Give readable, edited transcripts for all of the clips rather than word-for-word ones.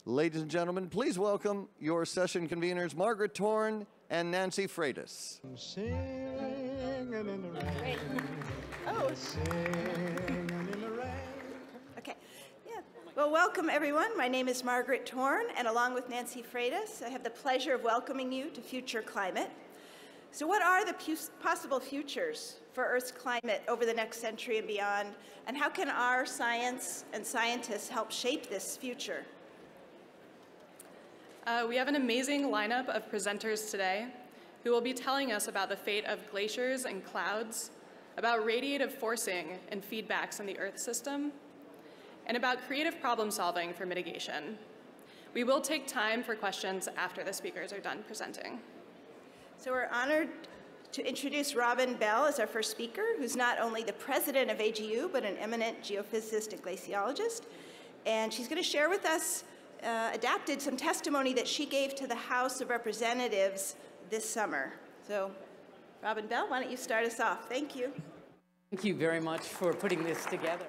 Ladies and gentlemen, please welcome your session conveners, Margaret Torn and Nancy Freitas. I'm singing in the rain. Oh. Singing in the rain. Okay. Yeah. Well, welcome, everyone. My name is Margaret Torn, and along with Nancy Freitas, I have the pleasure of welcoming you to Future Climate. So what are the possible futures for Earth's climate over the next century and beyond, and how can our science and scientists help shape this future? We have an amazing lineup of presenters today who will be telling us about the fate of glaciers and clouds, about radiative forcing and feedbacks in the Earth system, and about creative problem solving for mitigation. We will take time for questions after the speakers are done presenting. So we're honored to introduce Robin Bell as our first speaker, who's not only the president of AGU, but an eminent geophysicist and glaciologist. And she's going to share with us adapted some testimony that she gave to the House of Representatives this summer. So, Robin Bell, why don't you start us off? Thank you. Thank you very much for putting this together.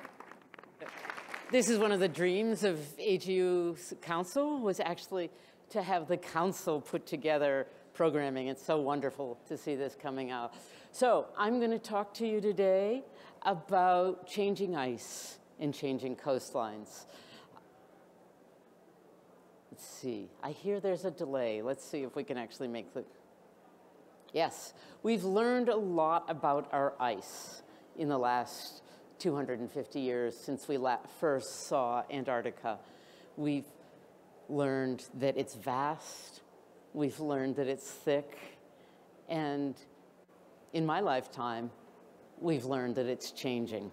This is one of the dreams of AGU's council, was actually to have the council put together programming. It's so wonderful to see this coming out. So I'm going to talk to you today about changing ice and changing coastlines. Let's see, I hear there's a delay. Let's see if we can actually make the, yes. We've learned a lot about our ice in the last 250 years since we first saw Antarctica. We've learned that it's vast, we've learned that it's thick, and in my lifetime, we've learned that it's changing.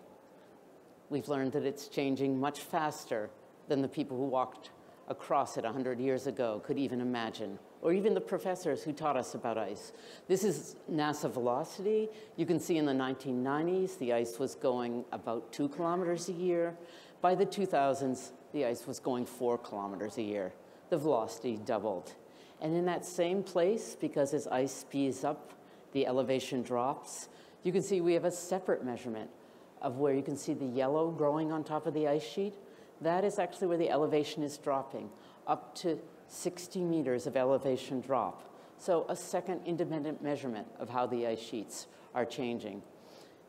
We've learned that it's changing much faster than the people who walked across it 100 years ago could even imagine, or even the professors who taught us about ice. This is NASA velocity. You can see in the 1990s, the ice was going about 2 kilometers a year. By the 2000s, the ice was going 4 kilometers a year. The velocity doubled. And in that same place, because as ice speeds up, the elevation drops, you can see we have a separate measurement of where you can see the yellow growing on top of the ice sheet. That is actually where the elevation is dropping, up to 60 meters of elevation drop. So a second independent measurement of how the ice sheets are changing.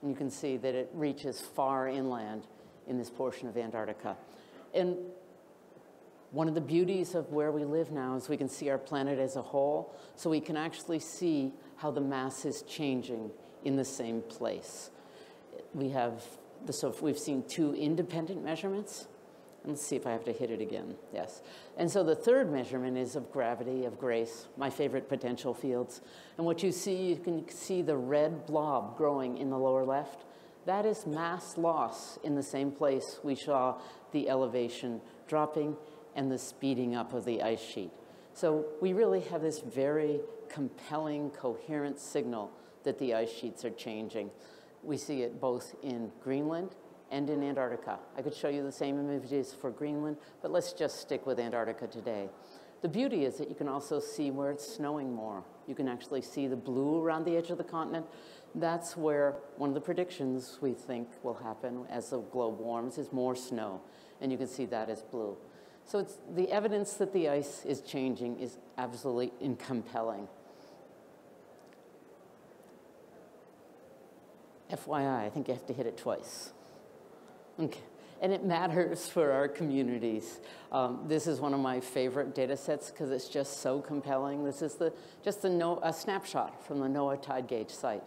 And you can see that it reaches far inland in this portion of Antarctica. And one of the beauties of where we live now is we can see our planet as a whole, so we can actually see how the mass is changing in the same place. So we've seen 2 independent measurements. Let's see if I have to hit it again. Yes. And so the third measurement is of gravity, of GRACE, my favorite potential fields. And what you can see the red blob growing in the lower left. That is mass loss in the same place we saw the elevation dropping and the speeding up of the ice sheet. So we really have this very compelling, coherent signal that the ice sheets are changing. We see it both in Greenland and in Antarctica. I could show you the same images for Greenland, but let's just stick with Antarctica today. The beauty is that you can also see where it's snowing more. You can actually see the blue around the edge of the continent. That's where one of the predictions we think will happen as the globe warms is more snow, and you can see that as blue. So it's the evidence that the ice is changing is absolutely compelling. FYI, I think you have to hit it twice. Okay. And it matters for our communities. This is one of my favorite data sets because it's just so compelling. This is a snapshot from the NOAA tide gauge site,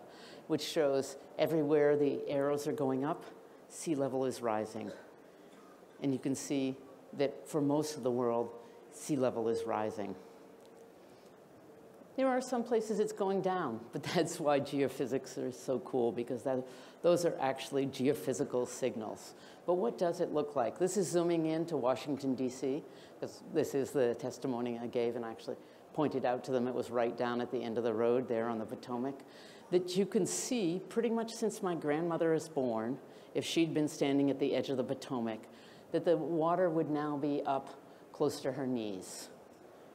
which shows everywhere the arrows are going up, sea level is rising. And you can see that for most of the world, sea level is rising. There are some places it's going down, but that's why geophysics are so cool, because those are actually geophysical signals. But what does it look like? This is zooming in to Washington, D.C., because this is the testimony I gave and actually pointed out to them. It was right down at the end of the road there on the Potomac, that you can see pretty much since my grandmother was born, if she'd been standing at the edge of the Potomac, that the water would now be up close to her knees.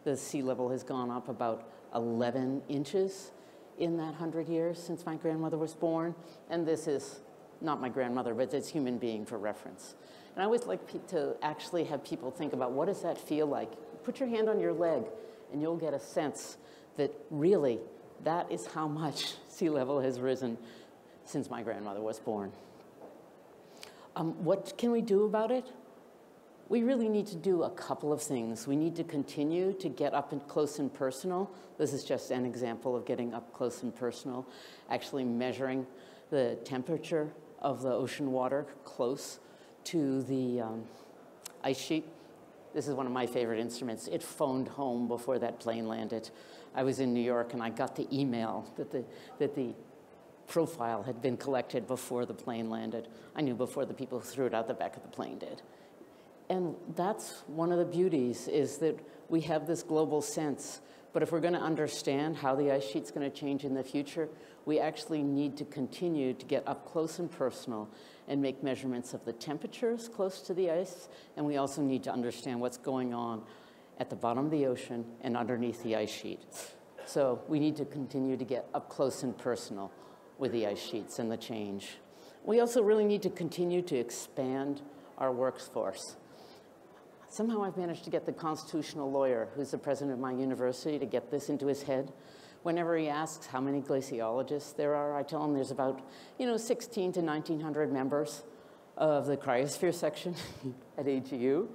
The sea level has gone up about 11 inches in that 100 years since my grandmother was born. And this is not my grandmother, but it's human being for reference. And I always like to actually have people think about, what does that feel like? Put your hand on your leg, and you'll get a sense that really that is how much sea level has risen since my grandmother was born. What can we do about it? We really need to do a couple of things. We need to continue to get up and close and personal. This is just an example of getting up close and personal, actually measuring the temperature of the ocean water close to the ice sheet. This is one of my favorite instruments. It phoned home before that plane landed. I was in New York, and I got the email that the profile had been collected before the plane landed. I knew before the people who threw it out the back of the plane did. And that's one of the beauties, is that we have this global sense. But if we're going to understand how the ice sheet's going to change in the future, we actually need to continue to get up close and personal and make measurements of the temperatures close to the ice. And we also need to understand what's going on at the bottom of the ocean and underneath the ice sheet. So we need to continue to get up close and personal with the ice sheets and the change. We also really need to continue to expand our workforce. Somehow I've managed to get the constitutional lawyer, who's the president of my university, to get this into his head. Whenever he asks how many glaciologists there are, I tell him there's about 16 to 1,900 members of the cryosphere section at AGU.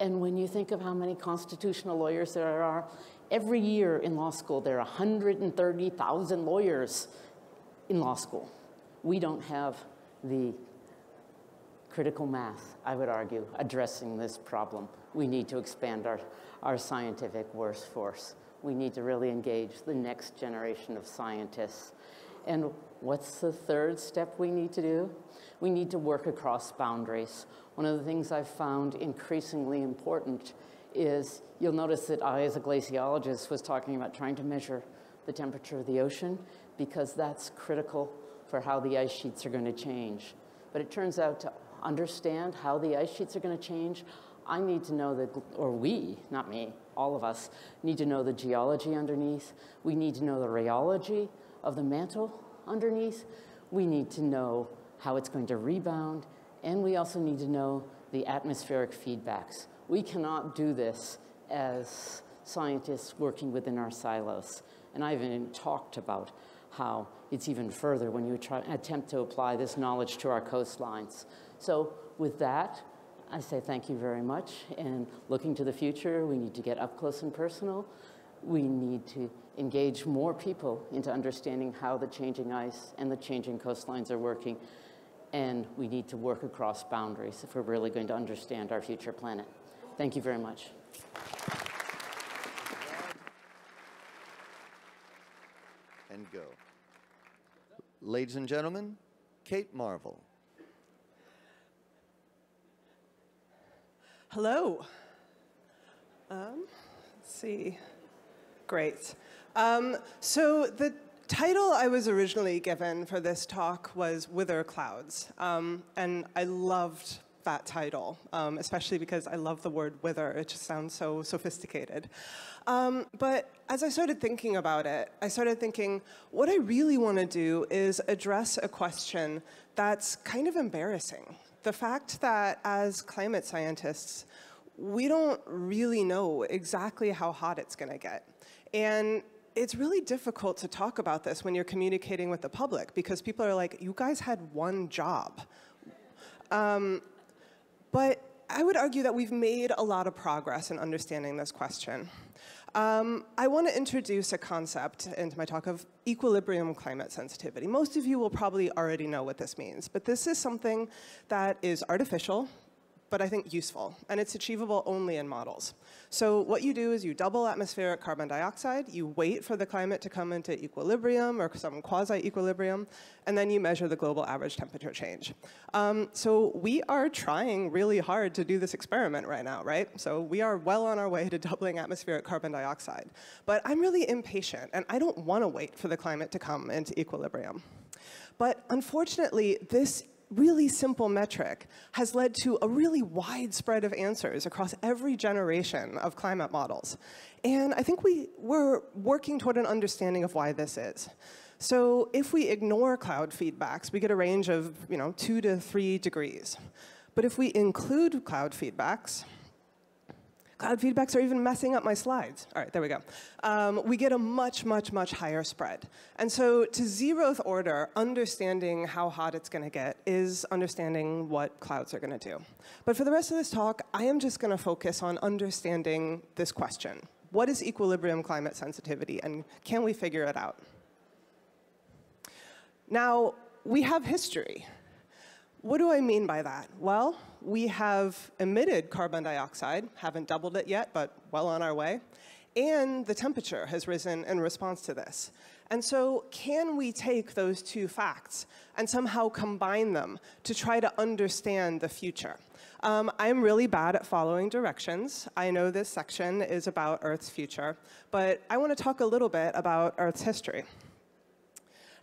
And when you think of how many constitutional lawyers there are, every year in law school there are 130,000 lawyers in law school. We don't have the critical mass, I would argue, addressing this problem. We need to expand our scientific workforce. We need to really engage the next generation of scientists. And what's the third step we need to do? We need to work across boundaries. One of the things I've found increasingly important is, you'll notice that I, as a glaciologist, was talking about trying to measure the temperature of the ocean, because that's critical for how the ice sheets are going to change. But it turns out, to understand how the ice sheets are going to change, I need to know that, or we, not me, all of us, need to know the geology underneath. We need to know the rheology of the mantle underneath. We need to know how it's going to rebound. And we also need to know the atmospheric feedbacks. We cannot do this as scientists working within our silos. And I've even talked about how it's even further when you attempt to apply this knowledge to our coastlines. So with that, I say thank you very much. And looking to the future, we need to get up close and personal. We need to engage more people into understanding how the changing ice and the changing coastlines are working. And we need to work across boundaries if we're really going to understand our future planet. Thank you very much. And go. Ladies and gentlemen, Kate Marvel. Hello. Let's see. Great. So the title I was originally given for this talk was Wither Clouds. And I loved that title, especially because I love the word wither. It just sounds so sophisticated. But as I started thinking about it, I started thinking, what I really want to do is address a question that's kind of embarrassing. The fact that as climate scientists, we don't really know exactly how hot it's going to get. And it's really difficult to talk about this when you're communicating with the public, because people are like, you guys had one job. But I would argue that we've made a lot of progress in understanding this question. I want to introduce a concept into my talk of equilibrium climate sensitivity. Most of you will probably already know what this means, but this is something that is artificial, but I think useful, and it's achievable only in models. So what you do is you double atmospheric carbon dioxide, you wait for the climate to come into equilibrium or some quasi-equilibrium, and then you measure the global average temperature change. So we are trying really hard to do this experiment right now, right? So we are well on our way to doubling atmospheric carbon dioxide. But I'm really impatient, and I don't want to wait for the climate to come into equilibrium. But unfortunately, this really simple metric has led to a really wide spread of answers across every generation of climate models. And I think we're working toward an understanding of why this is. So if we ignore cloud feedbacks, we get a range of 2 to 3 degrees. But if we include cloud feedbacks are even messing up my slides. All right, there we go. We get a much, much, much higher spread. And so to 0th order, understanding how hot it's going to get is understanding what clouds are going to do. But for the rest of this talk, I am just going to focus on understanding this question. What is equilibrium climate sensitivity, and can we figure it out? Now, we have history. What do I mean by that? Well, we have emitted carbon dioxide, haven't doubled it yet, but well on our way, and the temperature has risen in response to this. And so can we take those two facts and somehow combine them to try to understand the future? I'm really bad at following directions. I know this section is about Earth's future, but I want to talk a little bit about Earth's history.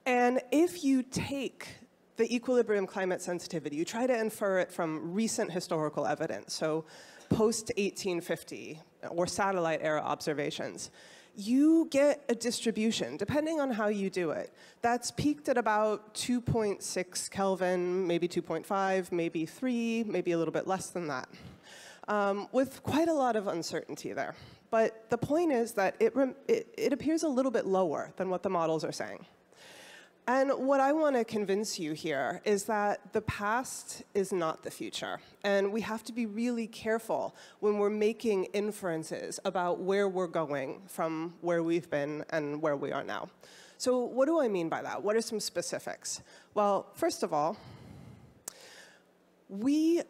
And if you take the equilibrium climate sensitivity, you try to infer it from recent historical evidence, so post-1850 or satellite era observations, you get a distribution, depending on how you do it, that's peaked at about 2.6 Kelvin, maybe 2.5, maybe 3, maybe a little bit less than that, with quite a lot of uncertainty there. But the point is that it appears a little bit lower than what the models are saying. And what I want to convince you here is that the past is not the future. And we have to be really careful when we're making inferences about where we're going from where we've been and where we are now. So what do I mean by that? What are some specifics? Well, first of all, we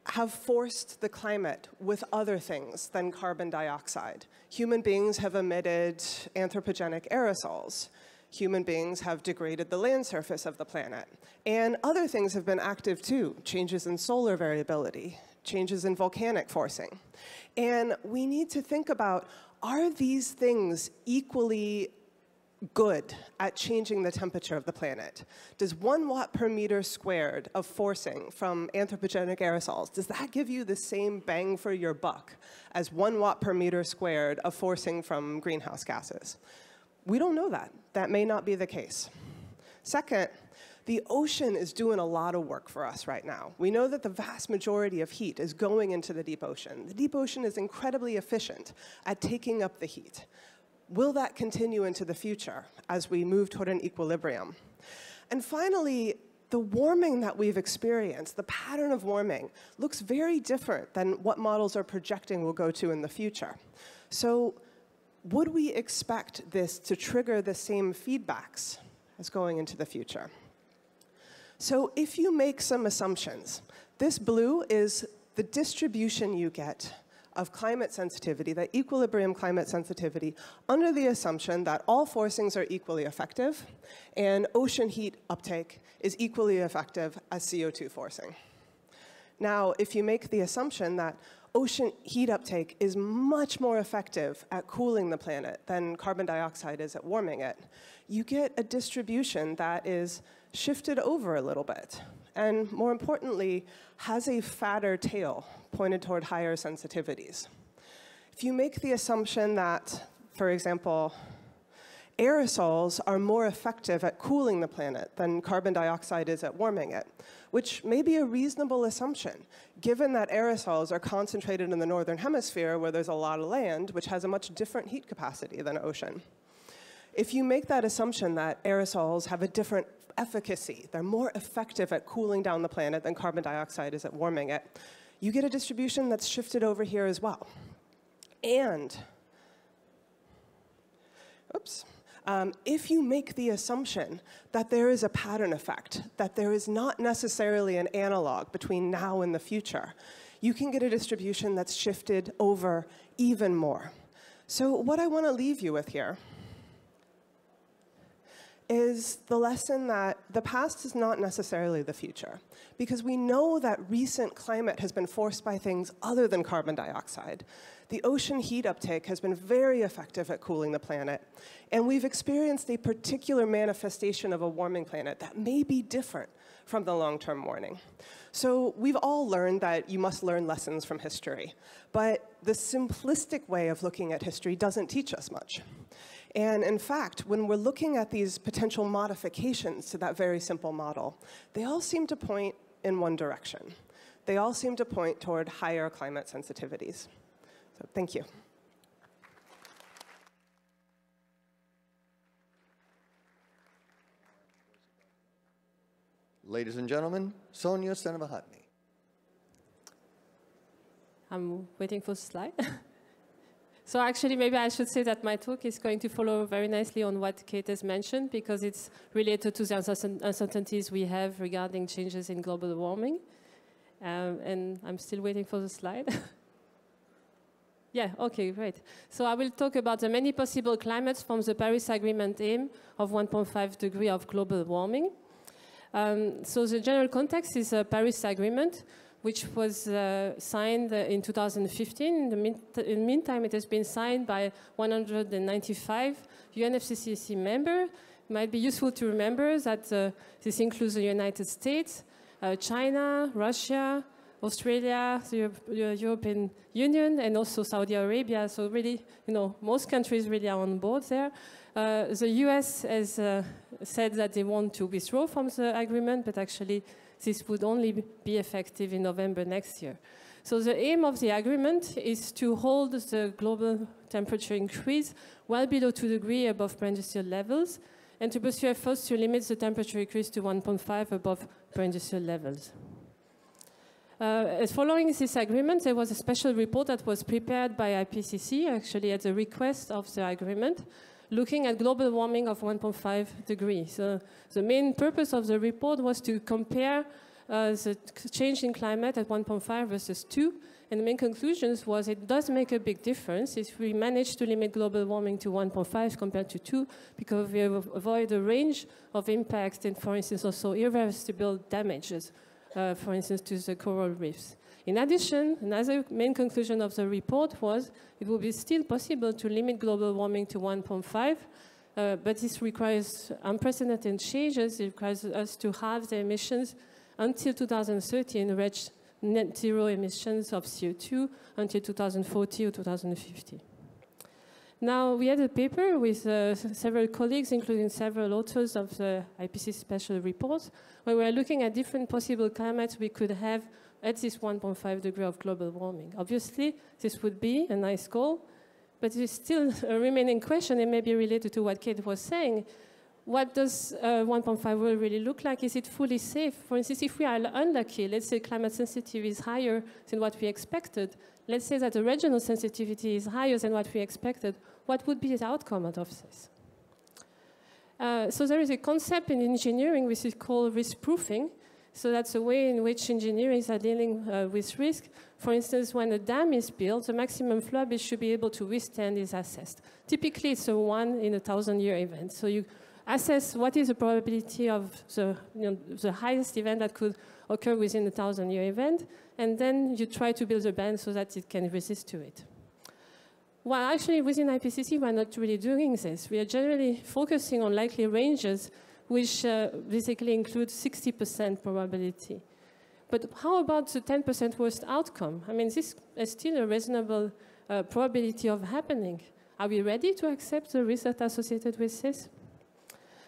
have forced the climate with other things than carbon dioxide. Human beings have emitted anthropogenic aerosols. Human beings have degraded the land surface of the planet. And other things have been active too, changes in solar variability, changes in volcanic forcing. And we need to think about, are these things equally good at changing the temperature of the planet? Does 1 watt per meter squared of forcing from anthropogenic aerosols, does that give you the same bang for your buck as 1 watt per meter squared of forcing from greenhouse gases? We don't know that. That may not be the case. Second, the ocean is doing a lot of work for us right now. We know that the vast majority of heat is going into the deep ocean. The deep ocean is incredibly efficient at taking up the heat. Will that continue into the future as we move toward an equilibrium? And finally, the warming that we've experienced, the pattern of warming, looks very different than what models are projecting will go to in the future. So would we expect this to trigger the same feedbacks as going into the future? So if you make some assumptions, this blue is the distribution you get of climate sensitivity, that equilibrium climate sensitivity, under the assumption that all forcings are equally effective and ocean heat uptake is equally effective as CO2 forcing. Now, if you make the assumption that ocean heat uptake is much more effective at cooling the planet than carbon dioxide is at warming it, you get a distribution that is shifted over a little bit, and more importantly, has a fatter tail pointed toward higher sensitivities. If you make the assumption that, for example, aerosols are more effective at cooling the planet than carbon dioxide is at warming it, which may be a reasonable assumption, given that aerosols are concentrated in the northern hemisphere where there's a lot of land, which has a much different heat capacity than ocean. If you make that assumption that aerosols have a different efficacy, they're more effective at cooling down the planet than carbon dioxide is at warming it, you get a distribution that's shifted over here as well. And, oops. If you make the assumption that there is a pattern effect, that there is not necessarily an analog between now and the future, you can get a distribution that's shifted over even more. So what I want to leave you with here is the lesson that the past is not necessarily the future, because we know that recent climate has been forced by things other than carbon dioxide. The ocean heat uptake has been very effective at cooling the planet, and we've experienced a particular manifestation of a warming planet that may be different from the long-term warming. So we've all learned that you must learn lessons from history, but the simplistic way of looking at history doesn't teach us much. And in fact, when we're looking at these potential modifications to that very simple model, they all seem to point in one direction. they all seem to point toward higher climate sensitivities. So thank you. Ladies and gentlemen, Sonia Seneviratne. I'm waiting for the slide. So actually, maybe I should say that my talk is going to follow very nicely on what Kate has mentioned, because it's related to the uncertainties we have regarding changes in global warming. And I'm still waiting for the slide. Yeah, okay, great. So I will talk about the many possible climates from the Paris Agreement aim of 1.5 degree of global warming. So the general context is a Paris Agreement, which was signed in 2015. In the meantime, it has been signed by 195 UNFCCC members. It might be useful to remember that this includes the United States, China, Russia, Australia, the European Union, and also Saudi Arabia. So really, most countries really are on board there. The US has said that they want to withdraw from the agreement, but actually this would only be effective in November next year. So the aim of the agreement is to hold the global temperature increase well below 2 degrees above pre-industrial levels, and to pursue efforts to limit the temperature increase to 1.5 above pre-industrial levels. Following this agreement, there was a special report that was prepared by IPCC, actually at the request of the agreement, looking at global warming of 1.5 degrees. So the main purpose of the report was to compare the change in climate at 1.5 versus 2. And the main conclusions was it does make a big difference if we manage to limit global warming to 1.5 compared to 2, because we avoid a range of impacts and, for instance, also irreversible damages, for instance, to the coral reefs. In addition, another main conclusion of the report was it will be still possible to limit global warming to 1.5, but this requires unprecedented changes. It requires us to halve the emissions until 2030 and reach net zero emissions of CO2 until 2040 or 2050. Now, we had a paper with several colleagues, including several authors of the IPCC special report, where we are looking at different possible climates we could have at this 1.5 degree of global warming. Obviously, this would be a nice goal, but there's still a remaining question, and maybe related to what Kate was saying. What does 1.5 world really look like? Is it fully safe? For instance, if we are unlucky, let's say climate sensitivity is higher than what we expected, let's say that the regional sensitivity is higher than what we expected, what would be the outcome out of this? So there is a concept in engineering which is called risk proofing. So that's a way in which engineers are dealing with risk. For instance, when a dam is built, the maximum flood it should be able to withstand is assessed. Typically, it's a 1 in a 1,000-year event. So you assess what is the probability of the highest event that could occur within a 1,000-year event, and then you try to build a dam so that it can resist to it. Well, actually, within IPCC, we're not really doing this. We are generally focusing on likely ranges, which basically include 60% probability. But how about the 10% worst outcome? I mean, this is still a reasonable probability of happening. Are we ready to accept the risks that are associated with this?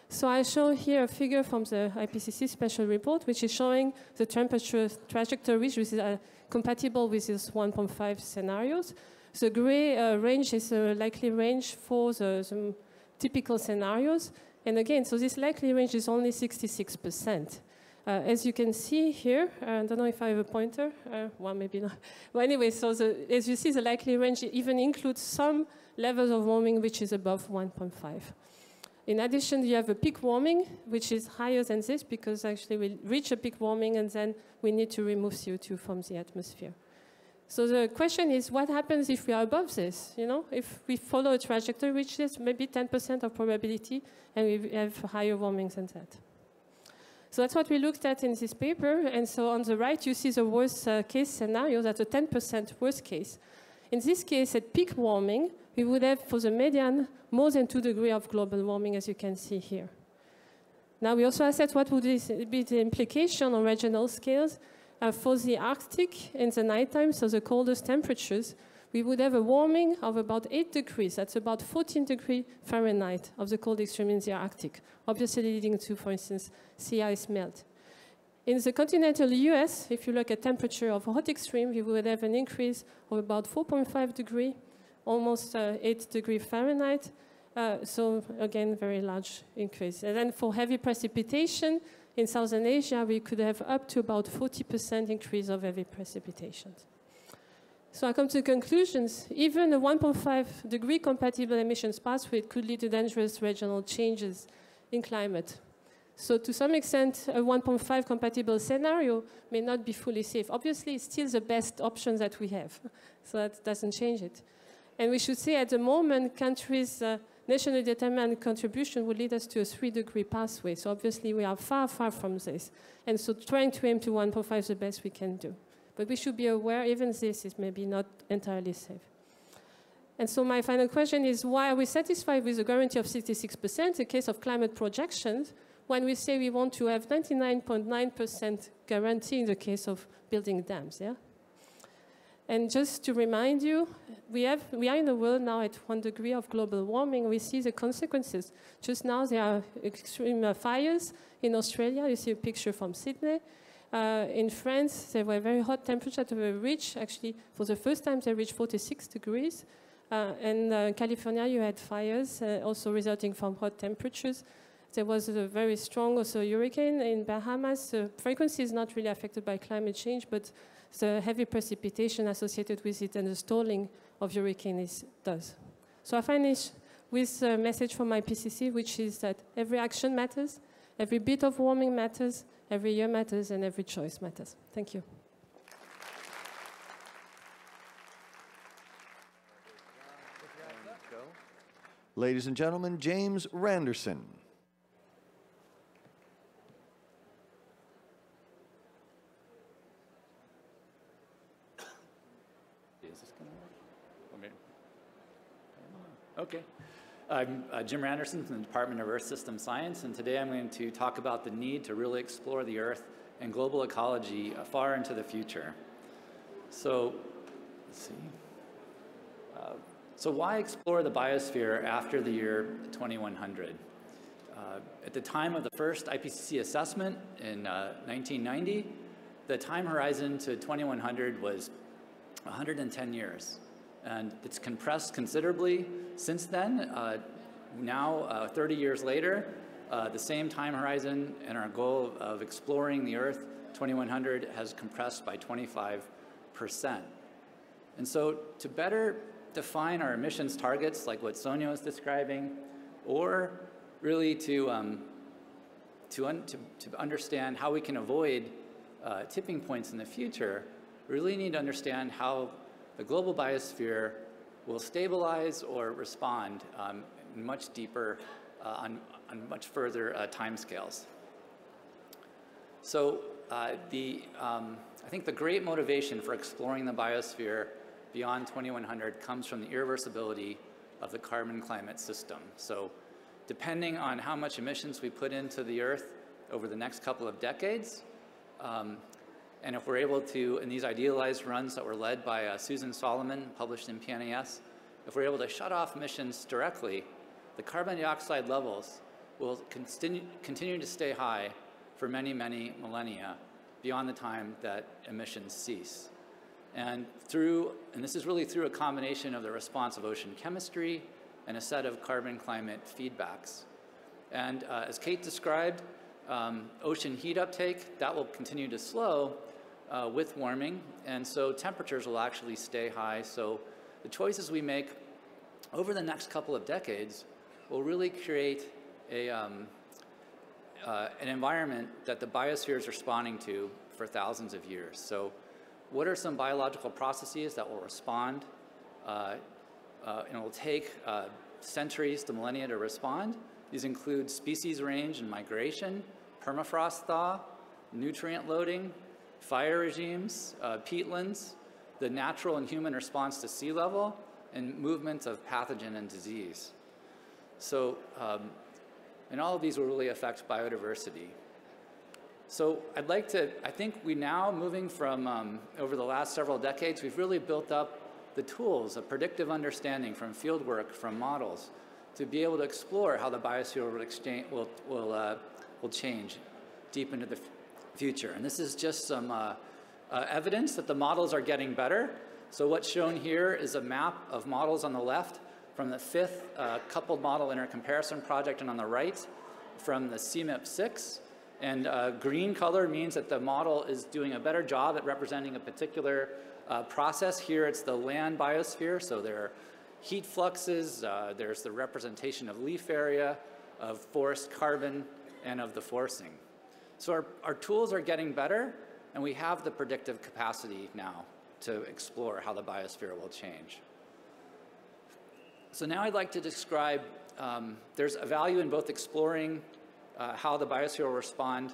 So I show here a figure from the IPCC special report, which is showing the temperature trajectories, which is compatible with these 1.5 scenarios. The gray range is a likely range for the typical scenarios. And again, so this likely range is only 66%. As you can see here, I don't know if I have a pointer. Well, maybe not. Well, anyway, so as you see, the likely range even includes some levels of warming which is above 1.5. In addition, you have a peak warming, which is higher than this, because actually we reach a peak warming and then we need to remove CO2 from the atmosphere. So the question is, what happens if we are above this? If we follow a trajectory which is maybe 10% of probability and we have higher warming than that. So that's what we looked at in this paper. And so on the right, you see the worst case scenario. That's a 10% worst case. In this case, at peak warming, we would have, for the median, more than 2 degrees of global warming, as you can see here. Now, we also assessed what would be the implication on regional scales. For the Arctic in the nighttime, so the coldest temperatures, we would have a warming of about 8 degrees. That's about 14 degrees Fahrenheit of the cold extreme in the Arctic, obviously leading to, for instance, sea ice melt. In the continental US, if you look at temperature of hot extreme, we would have an increase of about 4.5 degrees, almost 8 degrees Fahrenheit. So again, very large increase. And then for heavy precipitation, in Southern Asia, we could have up to about 40% increase of heavy precipitation. So I come to conclusions. Even a 1.5 degree compatible emissions pathway could lead to dangerous regional changes in climate. So to some extent, a 1.5 compatible scenario may not be fully safe. Obviously, it's still the best option that we have. So that doesn't change it. And we should say at the moment, countries' nationally determined contribution would lead us to a 3-degree pathway. So obviously, we are far, far from this. And so trying to aim to 1.5 is the best we can do. But we should be aware even this is maybe not entirely safe. And so my final question is, why are we satisfied with a guarantee of 66% in case of climate projections when we say we want to have 99.9% guarantee in the case of building dams, yeah? And just to remind you, we are in the world now at 1 degree of global warming. We see the consequences. Just now, there are extreme fires in Australia. You see a picture from Sydney. In France, there were very hot temperatures that were reached. Actually, for the first time, they reached 46 degrees. In California, you had fires also resulting from hot temperatures. There was a very strong also hurricane in Bahamas. The frequency is not really affected by climate change, but the heavy precipitation associated with it and the stalling of hurricanes does. So I finish with a message from IPCC, which is that every action matters, every bit of warming matters, every year matters, and every choice matters. Thank you. Ladies and gentlemen, James Randerson. Okay. I'm Jim Randerson from the Department of Earth System Science, and today I'm going to talk about the need to really explore the Earth and global ecology far into the future. So, let's see. So why explore the biosphere after the year 2100? At the time of the first IPCC assessment in 1990, the time horizon to 2100 was 110 years. And it's compressed considerably since then. Now, 30 years later, the same time horizon and our goal of exploring the Earth, 2100, has compressed by 25%. And so to better define our emissions targets, like what Sonia was describing, or really to understand how we can avoid tipping points in the future, we really need to understand how the global biosphere will stabilize or respond much deeper, on much further timescales. So I think the great motivation for exploring the biosphere beyond 2100 comes from the irreversibility of the carbon climate system. So depending on how much emissions we put into the Earth over the next couple of decades, and if we're able to, in these idealized runs that were led by Susan Solomon, published in PNAS, if we're able to shut off emissions directly, the carbon dioxide levels will continue to stay high for many, many millennia beyond the time that emissions cease. And this is really through a combination of the response of ocean chemistry and a set of carbon climate feedbacks. And as Kate described, ocean heat uptake, that will continue to slow with warming, and so temperatures will actually stay high. So the choices we make over the next couple of decades will really create an environment that the biosphere is responding to for thousands of years. So what are some biological processes that will respond? And it will take centuries to millennia to respond. These include species range and migration, permafrost thaw, nutrient loading, fire regimes, peatlands, the natural and human response to sea level, and movements of pathogen and disease. So, and all of these will really affect biodiversity. So I think we now, moving from over the last several decades, we've really built up the tools of predictive understanding from field work, from models, to be able to explore how the biosphere will change deep into the future. And this is just some evidence that the models are getting better. So what's shown here is a map of models on the left from the 5th coupled model intercomparison project, and on the right from the CMIP6. And green color means that the model is doing a better job at representing a particular process. Here it's the land biosphere, so there are heat fluxes, there's the representation of leaf area, of forest carbon, and of the forcing. So our tools are getting better, and we have the predictive capacity now to explore how the biosphere will change. So now I'd like to describe, there's a value in both exploring how the biosphere will respond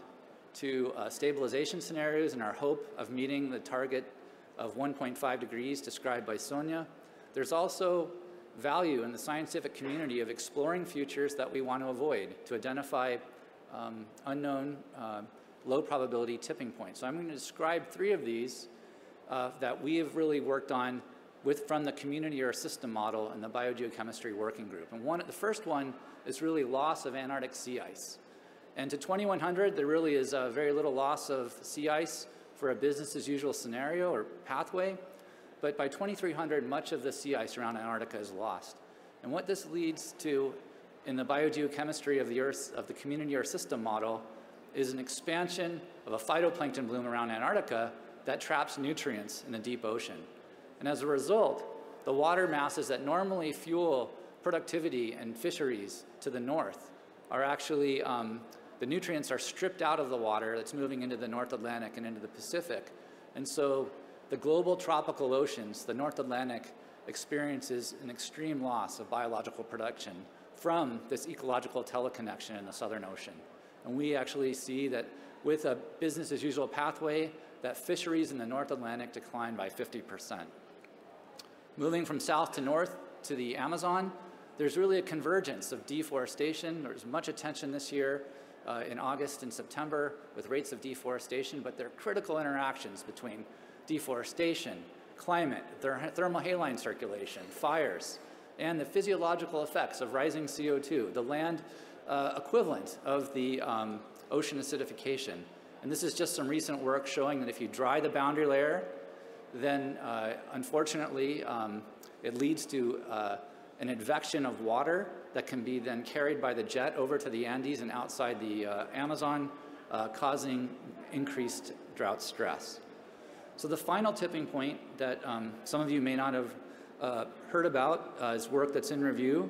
to stabilization scenarios and our hope of meeting the target of 1.5 degrees described by Sonia. There's also value in the scientific community of exploring futures that we want to avoid to identify unknown low probability tipping points. So I'm going to describe 3 of these that we have really worked on from the community or system model and the biogeochemistry working group. And the first one is really loss of Antarctic sea ice. And to 2100, there really is very little loss of sea ice for a business as usual scenario or pathway. But by 2300, much of the sea ice around Antarctica is lost. And what this leads to in the biogeochemistry of the Earth, of the community or system model, is an expansion of a phytoplankton bloom around Antarctica that traps nutrients in the deep ocean. And as a result, the water masses that normally fuel productivity and fisheries to the north are actually, the nutrients are stripped out of the water that's moving into the North Atlantic and into the Pacific. And so the global tropical oceans, the North Atlantic, experiences an extreme loss of biological production from this ecological teleconnection in the Southern Ocean. And we actually see that with a business as usual pathway, that fisheries in the North Atlantic decline by 50%. Moving from south to north to the Amazon, there's really a convergence of deforestation. There's much attention this year in August and September with rates of deforestation, but there are critical interactions between deforestation, climate, thermal haline circulation, fires, and the physiological effects of rising CO2, the land equivalent of the ocean acidification. And this is just some recent work showing that if you dry the boundary layer, then unfortunately it leads to an advection of water that can be then carried by the jet over to the Andes and outside the Amazon, causing increased drought stress. So the final tipping point that some of you may not have heard about is work that's in review,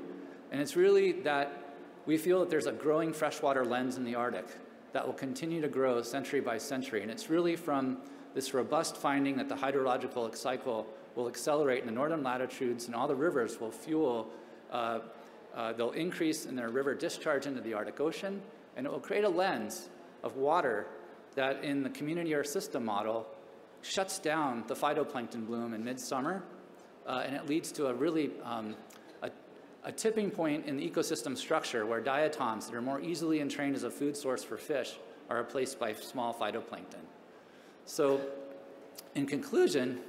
and it's really that we feel that there's a growing freshwater lens in the Arctic that will continue to grow century by century, and it's really from this robust finding that the hydrological cycle will accelerate in the northern latitudes, and all the rivers will fuel, they'll increase in their river discharge into the Arctic Ocean, and it will create a lens of water that in the community or system model shuts down the phytoplankton bloom in midsummer, and it leads to a really a tipping point in the ecosystem structure where diatoms that are more easily entrained as a food source for fish are replaced by small phytoplankton. So in conclusion,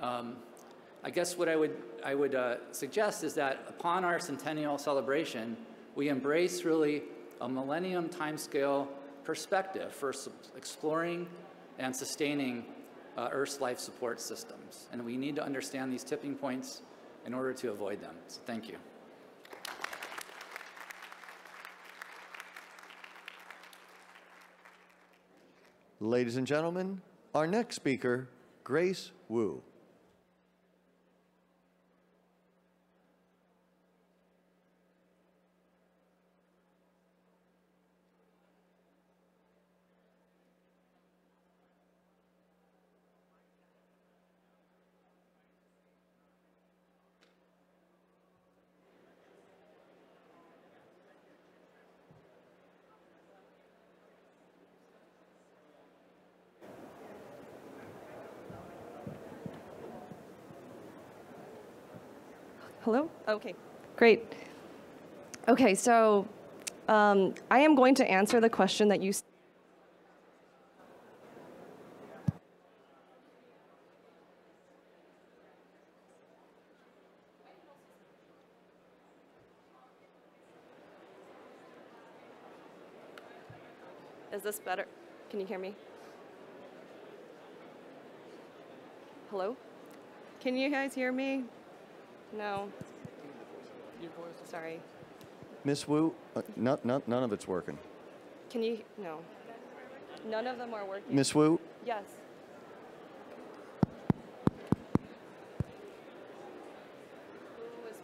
I guess what I would suggest is that upon our centennial celebration, we embrace really a millennium timescale perspective for exploring and sustaining Earth's life support systems. And we need to understand these tipping points in order to avoid them. So thank you. Ladies and gentlemen, our next speaker, Grace Wu. Hello? Okay, great. Okay, so I am going to answer the question that you... Is this better? Can you hear me? Hello? Can you guys hear me? No. Sorry. Miss Wu, none of it's working. Can you? No. None of them are working. Miss Wu, Yes.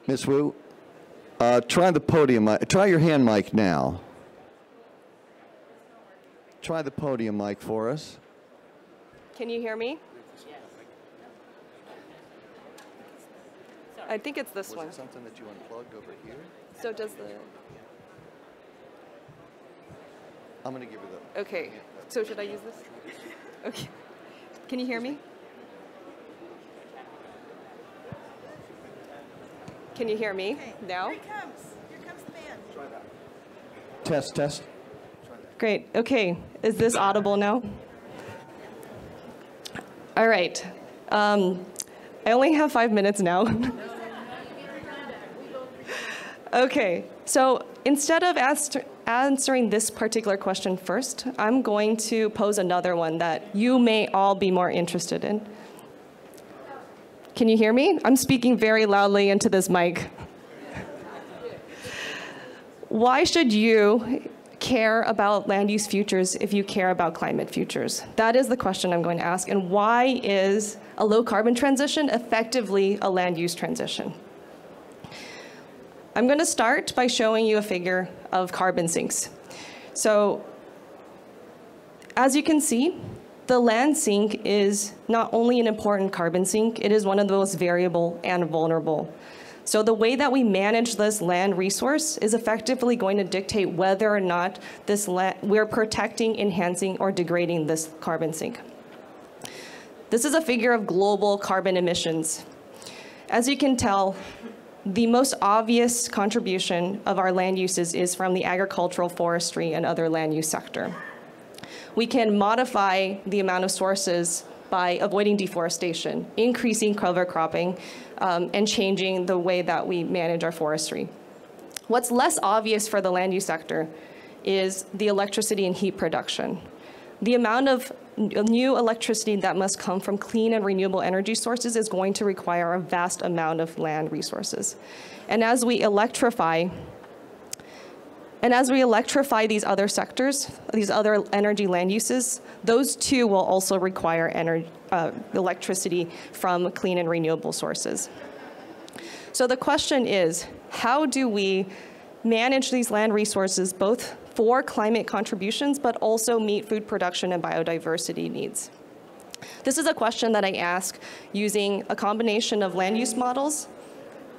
Miss Wu, try the podium mic. Try your hand mic now. Try the podium mic for us. Can you hear me? I think it's this one. Was it something that you unplugged over here? So does the... I'm going to give her the... Okay. So should I use this? Okay. Can you hear me? Can you hear me now? Here comes the band. Test, test. Great. Okay. Is this audible now? All right. I only have 5 minutes now. Okay. So instead of answering this particular question first, I'm going to pose another one that you may all be more interested in. Can you hear me? I'm speaking very loudly into this mic. Why should you care about land use futures if you care about climate futures? That is the question I'm going to ask. And why is a low carbon transition effectively a land use transition? I'm going to start by showing you a figure of carbon sinks. So as you can see, the land sink is not only an important carbon sink, it is one of the most variable and vulnerable. So the way that we manage this land resource is effectively going to dictate whether or not this we're protecting, enhancing, or degrading this carbon sink. This is a figure of global carbon emissions. As you can tell, the most obvious contribution of our land uses is from the agricultural, forestry, and other land use sector. We can modify the amount of sources by avoiding deforestation, increasing cover cropping, and changing the way that we manage our forestry. What's less obvious for the land use sector is the electricity and heat production. The amount of new electricity that must come from clean and renewable energy sources is going to require a vast amount of land resources. And as we electrify these other sectors, these other energy land uses, those too will also require electricity from clean and renewable sources. So the question is, how do we manage these land resources both for climate contributions, but also meet food production and biodiversity needs? This is a question that I ask using a combination of land use models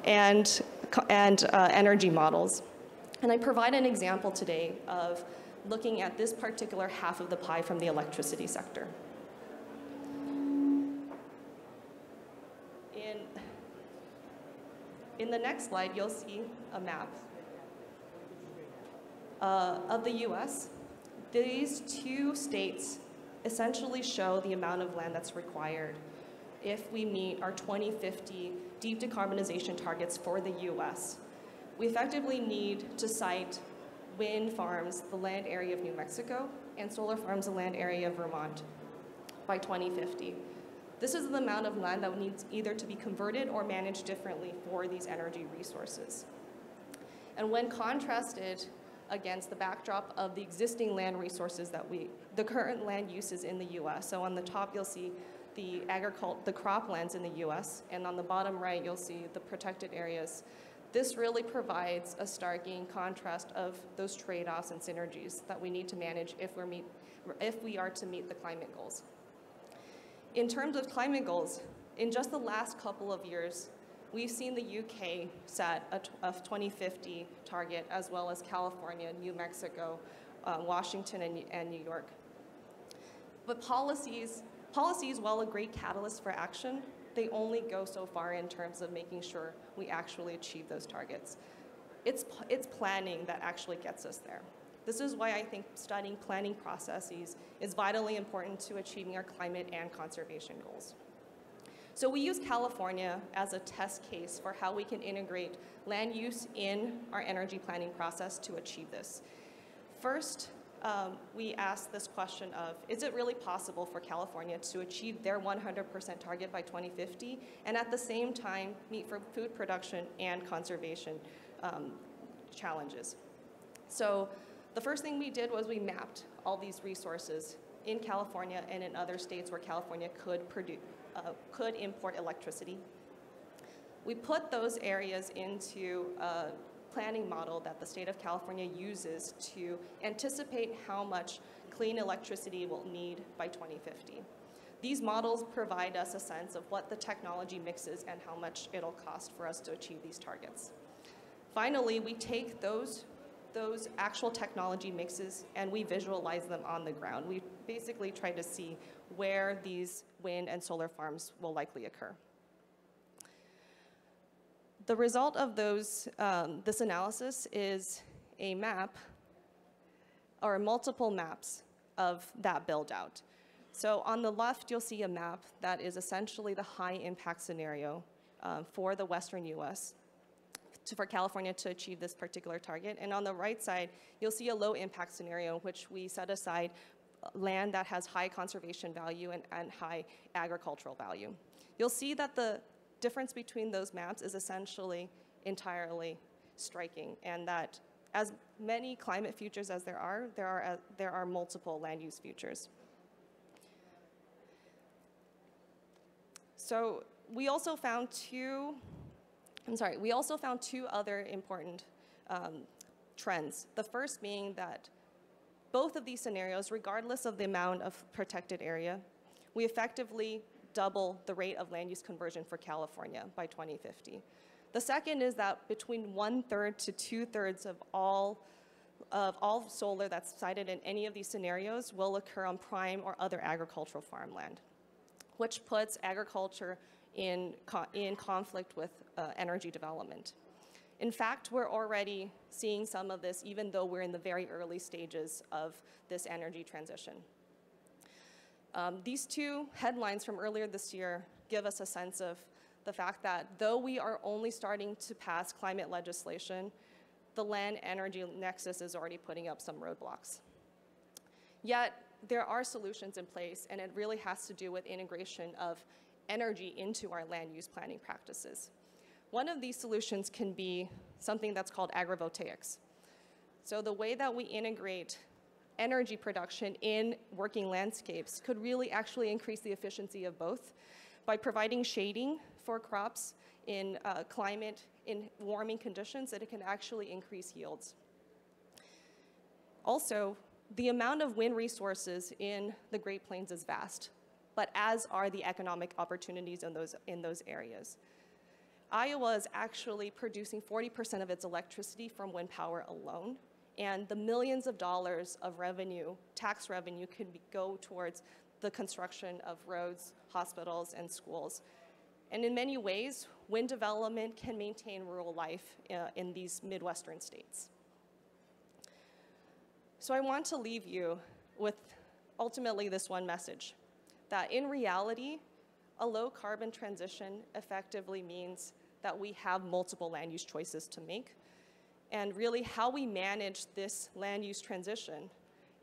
and energy models. And I provide an example today of looking at this particular half of the pie from the electricity sector. In the next slide, you'll see a map of the US. These two states essentially show the amount of land that's required if we meet our 2050 deep decarbonization targets for the US. We effectively need to site wind farms, the land area of New Mexico, and solar farms, the land area of Vermont by 2050. This is the amount of land that needs either to be converted or managed differently for these energy resources. And when contrasted against the backdrop of the existing land resources the current land uses in the US. So on the top, you'll see the croplands in the US, and on the bottom right, you'll see the protected areas. This really provides a starking contrast of those trade-offs and synergies that we need to manage if we are to meet the climate goals. In terms of climate goals, in just the last couple of years, we've seen the UK set a 2050 target, as well as California, New Mexico, Washington, and New York. But policies, while a great catalyst for action, they only go so far in terms of making sure we actually achieve those targets. It's planning that actually gets us there. This is why I think studying planning processes is vitally important to achieving our climate and conservation goals. So we use California as a test case for how we can integrate land use in our energy planning process to achieve this. First, we asked this question of, is it really possible for California to achieve their 100% target by 2050 and at the same time meet for food production and conservation challenges? So the first thing we did was we mapped all these resources in California and in other states where California could import electricity. We put those areas into a planning model that the state of California uses to anticipate how much clean electricity we'll need by 2050. These models provide us a sense of what the technology mix is and how much it'll cost for us to achieve these targets. Finally, we take those actual technology mixes and we visualize them on the ground. We basically try to see where these wind and solar farms will likely occur. The result of this analysis is a map, or multiple maps of that build out. So on the left, you'll see a map that is essentially the high impact scenario for the Western US, for California to achieve this particular target. And on the right side, you'll see a low impact scenario in which we set aside land that has high conservation value and high agricultural value. You'll see that the difference between those maps is essentially entirely striking, and that as many climate futures as there are multiple land use futures. So we also found two other important trends. The first being that both of these scenarios, regardless of the amount of protected area, we effectively double the rate of land use conversion for California by 2050. The second is that between 1/3 to 2/3 of all solar that's cited in any of these scenarios will occur on prime or other agricultural farmland, which puts agriculture in conflict with energy development. In fact, we're already seeing some of this even though we're in the very early stages of this energy transition. These two headlines from earlier this year give us a sense of the fact that though we are only starting to pass climate legislation, the land-energy nexus is already putting up some roadblocks. Yet, there are solutions in place, and it really has to do with integration of energy into our land use planning practices. One of these solutions can be something that's called agrivoltaics. So the way that we integrate energy production in working landscapes could really actually increase the efficiency of both by providing shading for crops in warming conditions, that it can actually increase yields. Also, the amount of wind resources in the Great Plains is vast, but as are the economic opportunities in those areas. Iowa is actually producing 40% of its electricity from wind power alone, and the millions of dollars of revenue, tax revenue, could go towards the construction of roads, hospitals, and schools. And in many ways, wind development can maintain rural life in these Midwestern states. So I want to leave you with ultimately this one message, that in reality, a low carbon transition effectively means that we have multiple land use choices to make. And really how we manage this land use transition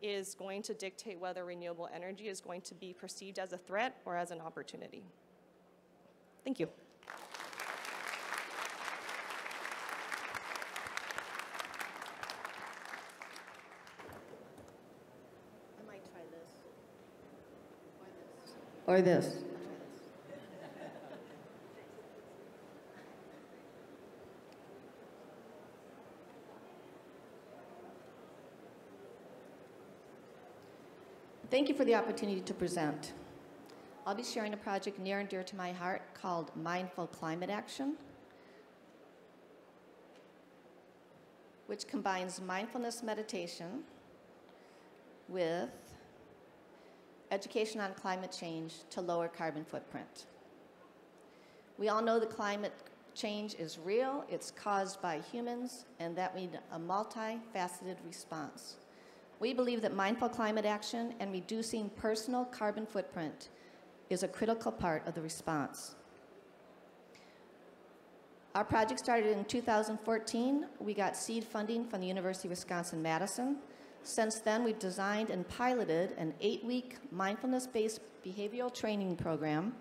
is going to dictate whether renewable energy is going to be perceived as a threat or as an opportunity. Thank you. I might try this. Or this. Thank you for the opportunity to present. I'll be sharing a project near and dear to my heart called Mindful Climate Action, which combines mindfulness meditation with education on climate change to lower carbon footprint. We all know that climate change is real, it's caused by humans, and that we need a multifaceted response. We believe that mindful climate action and reducing personal carbon footprint is a critical part of the response. Our project started in 2014. We got seed funding from the University of Wisconsin-Madison. Since then, we've designed and piloted an 8-week mindfulness-based behavioral training program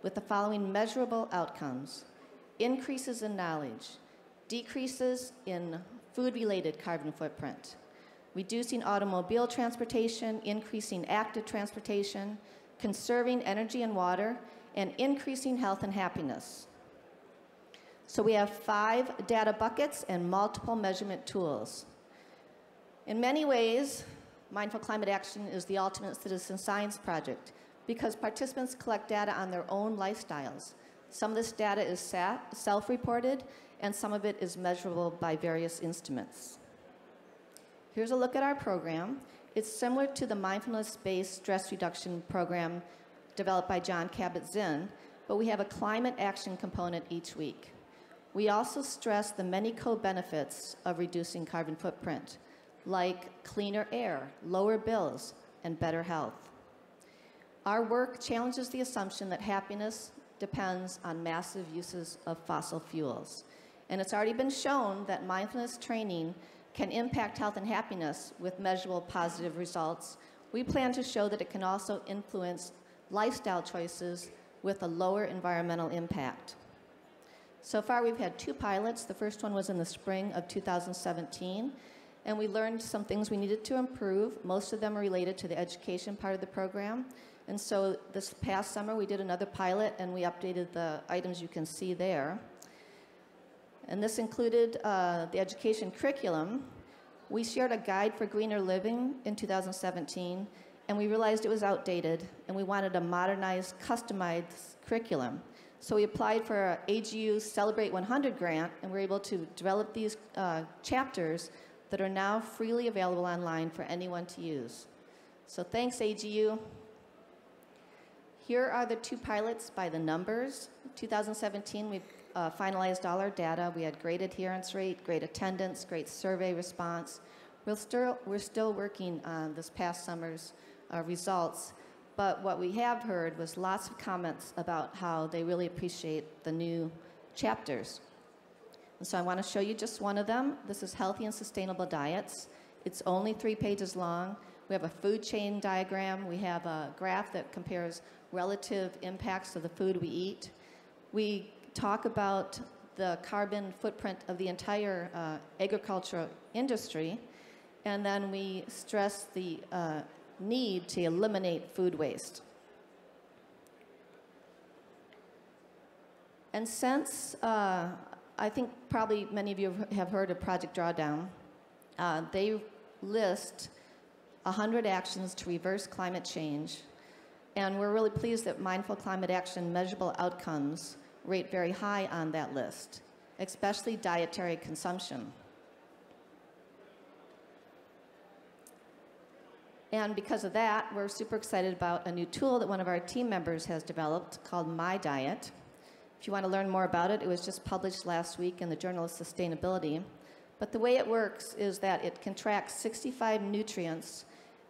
with the following measurable outcomes: increases in knowledge, decreases in food-related carbon footprint, reducing automobile transportation, increasing active transportation, conserving energy and water, and increasing health and happiness. So we have 5 data buckets and multiple measurement tools. In many ways, Mindful Climate Action is the ultimate citizen science project because participants collect data on their own lifestyles. Some of this data is self-reported, and some of it is measurable by various instruments. Here's a look at our program. It's similar to the mindfulness-based stress reduction program developed by Jon Kabat-Zinn, but we have a climate action component each week. We also stress the many co-benefits of reducing carbon footprint, like cleaner air, lower bills, and better health. Our work challenges the assumption that happiness depends on massive uses of fossil fuels. And it's already been shown that mindfulness training can impact health and happiness with measurable positive results. We plan to show that it can also influence lifestyle choices with a lower environmental impact. So far, we've had 2 pilots. The first one was in the spring of 2017. And we learned some things we needed to improve. Most of them are related to the education part of the program. And so this past summer, we did another pilot, and we updated the items you can see there. And this included the education curriculum. We shared a guide for greener living in 2017, and we realized it was outdated, and we wanted a modernized, customized curriculum. So we applied for our AGU Celebrate 100 grant, and we were able to develop these chapters that are now freely available online for anyone to use. So thanks, AGU. Here are the 2 pilots by the numbers. 2017, we've finalized all our data. We had great adherence rate, great attendance, great survey response. We're still working on this past summer's results, but what we have heard was lots of comments about how they really appreciate the new chapters. And so I want to show you just one of them. This is Healthy and Sustainable Diets. It's only 3 pages long. We have a food chain diagram. We have a graph that compares relative impacts of the food we eat. We talk about the carbon footprint of the entire agricultural industry, and then we stress the need to eliminate food waste. And since I think probably many of you have heard of Project Drawdown. They list 100 actions to reverse climate change. And we're really pleased that Mindful Climate Action measurable outcomes rate very high on that list, especially dietary consumption. And because of that, we're super excited about a new tool that one of our team members has developed called My Diet. If you want to learn more about it, it was just published last week in the Journal of Sustainability. But the way it works is that it can track 65 nutrients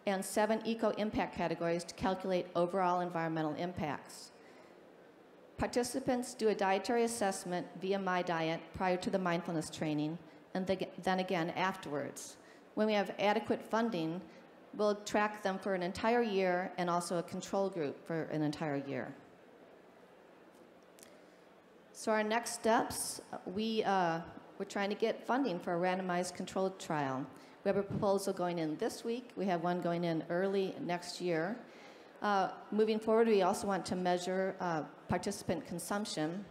and 7 eco-impact categories to calculate overall environmental impacts. Participants do a dietary assessment via My Diet prior to the mindfulness training, and then again afterwards. When we have adequate funding, we'll track them for an entire year and also a control group for an entire year. So our next steps, we're trying to get funding for a randomized controlled trial. We have a proposal going in this week. We have one going in early next year. Moving forward, we also want to measure participant consumption.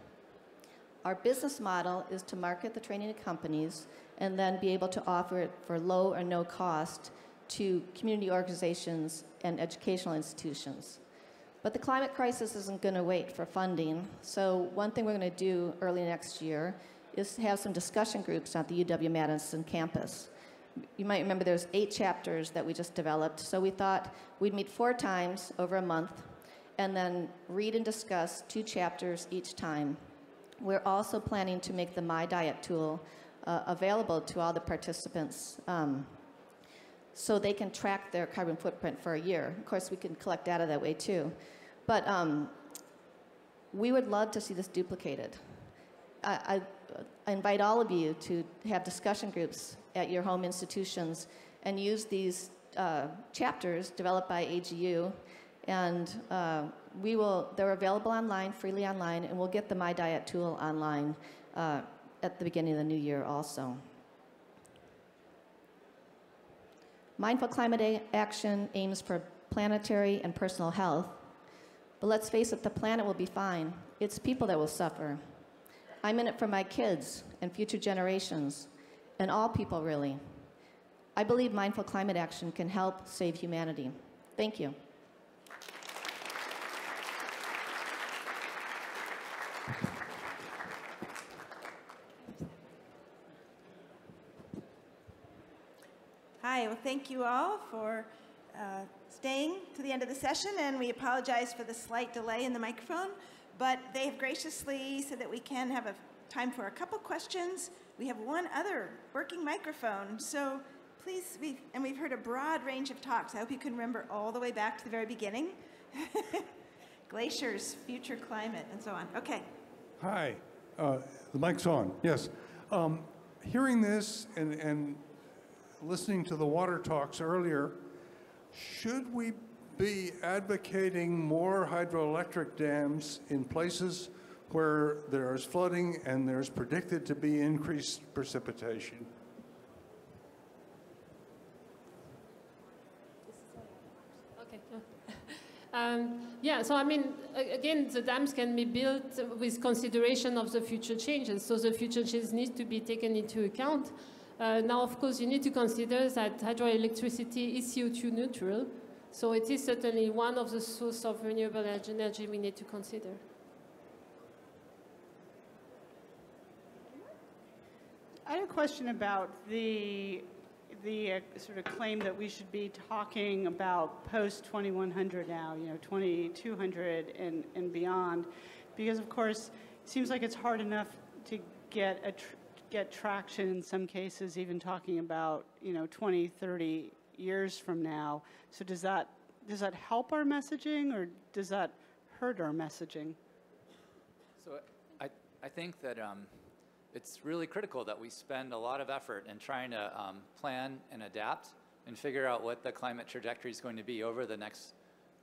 Our business model is to market the training to companies and then be able to offer it for low or no cost to community organizations and educational institutions. But the climate crisis isn't going to wait for funding. So one thing we're going to do early next year is have some discussion groups at the UW-Madison campus. You might remember there's 8 chapters that we just developed. So we thought we'd meet 4 times over a month and then read and discuss 2 chapters each time. We're also planning to make the My Diet tool available to all the participants so they can track their carbon footprint for a year. Of course, we can collect data that way too. But we would love to see this duplicated. I invite all of you to have discussion groups at your home institutions and use these chapters developed by AGU. And they're available online, freely online, and we'll get the My Diet tool online at the beginning of the new year also. Mindful climate action aims for planetary and personal health. But let's face it, the planet will be fine. It's people that will suffer. I'm in it for my kids and future generations, and all people, really. I believe mindful climate action can help save humanity. Thank you. Hi, well, thank you all for staying to the end of the session, and we apologize for the slight delay in the microphone, but they have graciously said that we can have time for a couple questions. We have one other working microphone, so please, we've heard a broad range of talks. I hope you can remember all the way back to the very beginning. Glaciers, future climate, and so on. Okay. Hi, the mic's on, yes. Hearing this and listening to the water talks earlier, should we be advocating more hydroelectric dams in places where there is flooding and there's predicted to be increased precipitation? Okay. Yeah, so I mean, again, the dams can be built with consideration of the future changes. So the future changes need to be taken into account. Now, of course, you need to consider that hydroelectricity is CO2 neutral. So it is certainly one of the sources of renewable energy we need to consider. I had a question about the sort of claim that we should be talking about post-2100 now, 2200 and beyond, because of course it seems like it's hard enough to get traction in some cases, even talking about 20, 30 years from now. So does that help our messaging, or does that hurt our messaging? So I think that it's really critical that we spend a lot of effort in trying to plan and adapt and figure out what the climate trajectory is going to be over the next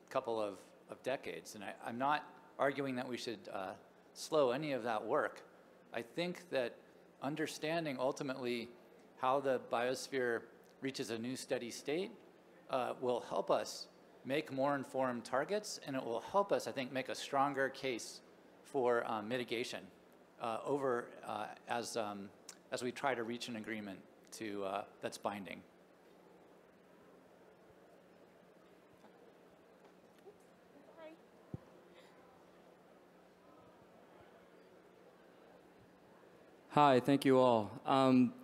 couple of decades. And I'm not arguing that we should slow any of that work. I think that understanding ultimately how the biosphere reaches a new steady state will help us make more informed targets, and it will help us, I think, make a stronger case for mitigation as we try to reach an agreement that's binding. Hi, thank you all.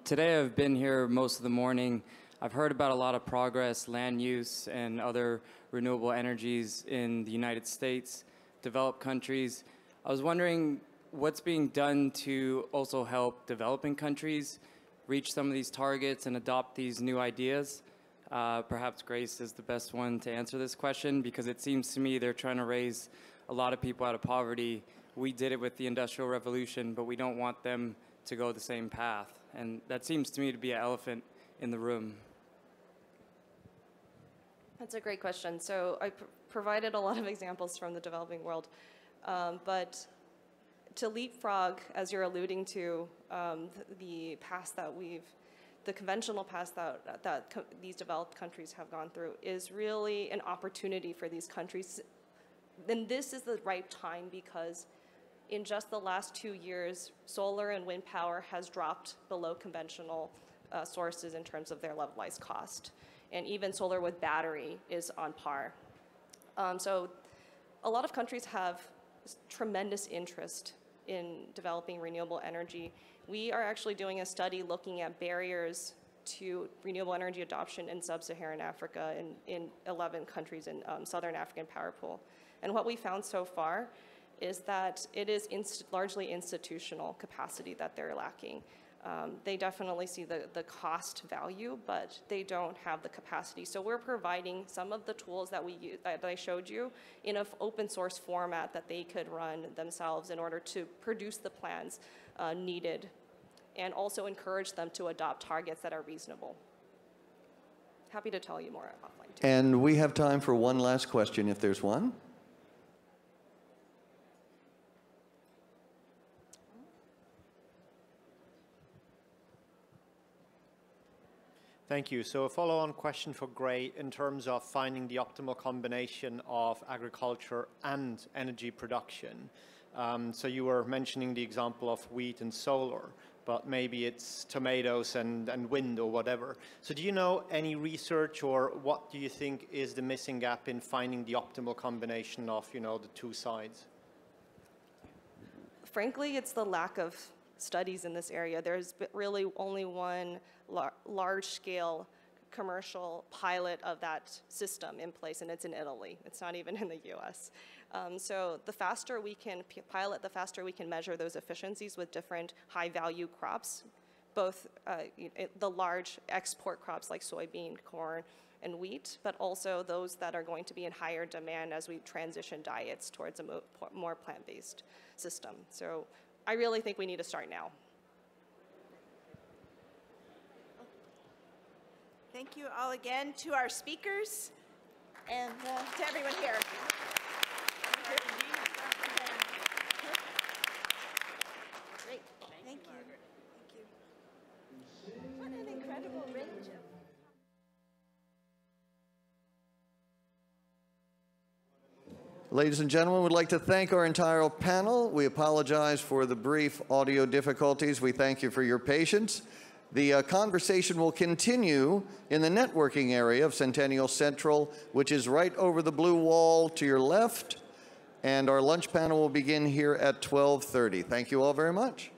Today I've been here most of the morning. I've heard about a lot of progress, land use, and other renewable energies in the United States, developed countries. I was wondering what's being done to also help developing countries reach some of these targets and adopt these new ideas. Perhaps Grace is the best one to answer this question, because it seems to me they're trying to raise a lot of people out of poverty. We did it with the Industrial Revolution, but we don't want them to go the same path. And that seems to me to be an elephant in the room. That's a great question. So I provided a lot of examples from the developing world, but to leapfrog, as you're alluding to, the conventional past that these developed countries have gone through is really an opportunity for these countries. And this is the right time, because in just the last 2 years, solar and wind power has dropped below conventional sources in terms of their levelized cost. And even solar with battery is on par. So a lot of countries have tremendous interest in developing renewable energy. We are actually doing a study looking at barriers to renewable energy adoption in sub-Saharan Africa in 11 countries in Southern African Power Pool. And what we found so far is that it is largely institutional capacity that they're lacking. They definitely see the cost value, but they don't have the capacity. So we're providing some of the tools that that I showed you in an open source format that they could run themselves in order to produce the plans needed, and also encourage them to adopt targets that are reasonable. happy to tell you more offline too. And we have time for one last question, if there's one. Thank you. So a follow-on question for Gray in terms of finding the optimal combination of agriculture and energy production. So you were mentioning the example of wheat and solar, but maybe it's tomatoes and wind or whatever. So do you know any research, or what do you think is the missing gap in finding the optimal combination of, the two sides? Frankly, it's the lack of studies in this area. There's really only one large-scale commercial pilot of that system in place, and it's in Italy. It's not even in the US. So the faster we can pilot, the faster we can measure those efficiencies with different high-value crops, both the large export crops like soybean, corn, and wheat, but also those that are going to be in higher demand as we transition diets towards a more plant-based system. So I really think we need to start now. Thank you all again to our speakers and to everyone here. Great. Thank you. Thank you. What an incredible range of. Ladies and gentlemen, we'd like to thank our entire panel. We apologize for the brief audio difficulties. We thank you for your patience. The conversation will continue in the networking area of Centennial Central, which is right over the blue wall to your left. And our lunch panel will begin here at 12:30. Thank you all very much.